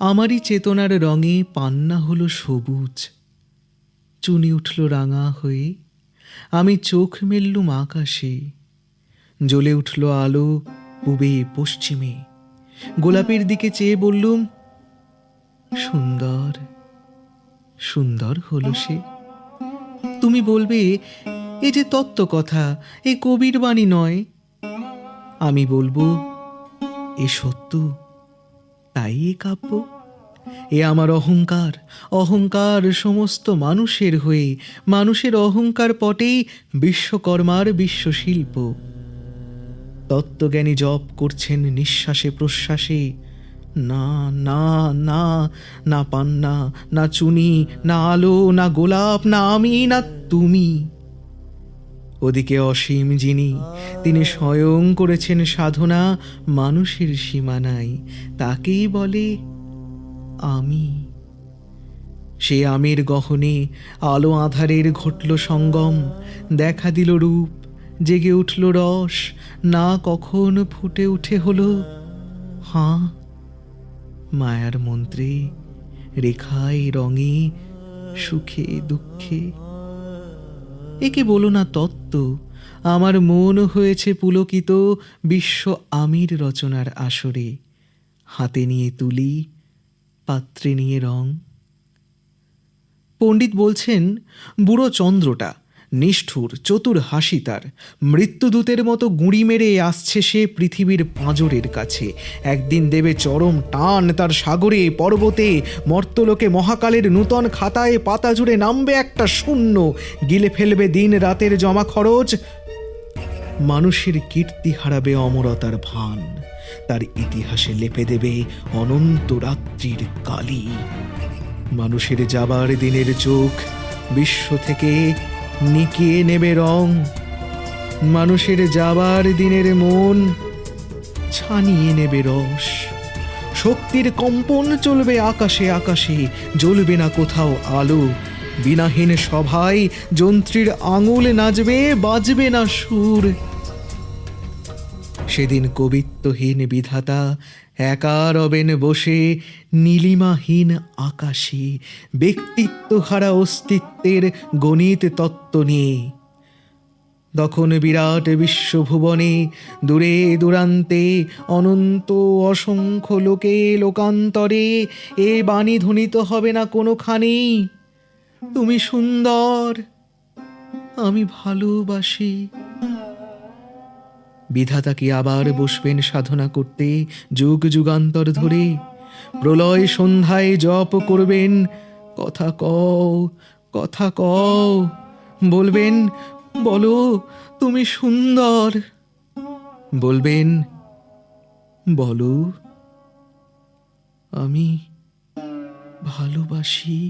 আমারই চেতনার রঙে পান্না হলো সবুজ, চুনি উঠল রাঙা হয়ে, আমি চোখ মেললুম আকাশে, জ্বলে উঠল আলো পূবে পশ্চিমে, গোলাপের দিকে চেয়ে বললুম, সুন্দর সুন্দর হলো সে। তুমি বলবে, এ যে তত্ত্ব কথা, এ কবির বাণী নয়। আমি বলবো, এ সত্য, তাই এ কাব্য। এ আমার অহংকার, অহংকার সমস্ত মানুষের হয়ে, মানুষের অহংকার পটেই বিশ্বকর্মার বিশ্বশিল্প। তত্ত্বজ্ঞানী জপ করছেন নিঃশ্বাসে প্রশ্বাসে, না না না, না পান্না, না চুনি, না আলো, না গোলাপ, না আমি, না তুমি। ওদিকে অসীম যিনি, তিনি স্বয়ং করেছেন সাধনা মানুষের সীমানায়, তাকেই বলে আমি। সে আমের গহনে আলো আধারের ঘটল সঙ্গম, দেখা দিল রূপ, জেগে উঠল রস, না কখন ফুটে উঠে হলো হাঁ। মায়ার মন্ত্রে, রেখায় রঙে, সুখে দুঃখে। একে বলো না তত্ত্ব, আমার মন হয়েছে পুলকিত বিশ্ব আমির রচনার আসরে। হাতে নিয়ে তুলি, পাত্রে নিয়ে রং। পণ্ডিত বলছেন, বুড়ো চন্দ্রটা নিষ্ঠুর চতুর হাসি তার, মৃত্যুদূতের মতো গুঁড়ি মেরে আসছে সে পৃথিবীর পাঁজরের কাছে। একদিন দেবে চরম টান তার সাগরে পর্বতে, মর্তলোকে মহাকালের নূতন খাতায় পাতা জুড়ে নামবে একটা শূন্য, গিলে ফেলবে দিন রাতের জমা খরচ। মানুষের কীর্তি হারাবে অমরতার ভান, তার ইতিহাসে লেপে দেবে অনন্ত রাত্রির কালি। মানুষের যাবার দিনের চোখ বিশ্ব থেকে নিকিয়ে নেবে রং, মানুষের যাবার দিনের মন ছানিয়ে নেবে রস। শক্তির কম্পন চলবে আকাশে আকাশে, জ্বলবে না কোথাও আলো। বিনাহীন সভায় যন্ত্রীর আঙুল নাচবে, বাজবে না সুর। সেদিন কবিত্বহীন বিধাতা একা রবেন বসে নীলিমাহীন আকাশে, ব্যক্তিত্বহারা অস্তিত্বের গণিত তত্ত্ব নিয়ে। তখন বিরাট বিশ্বভুবনে, দূরে দূরান্তে, অনন্ত অসংখ্য লোকে লোকান্তরে এ বাণী ধ্বনিত হবে না কোনোখানি, তুমি সুন্দর, আমি ভালোবাসি। বিধাতা কি আবার বসবেন সাধনা করতে যুগ যুগান্তর ধরে? প্রলয় সন্ধ্যায় জপ করবেন, কথা কও, কথা কও, বলবেন, বলো তুমি সুন্দর, বলবেন, বলো আমি ভালোবাসি।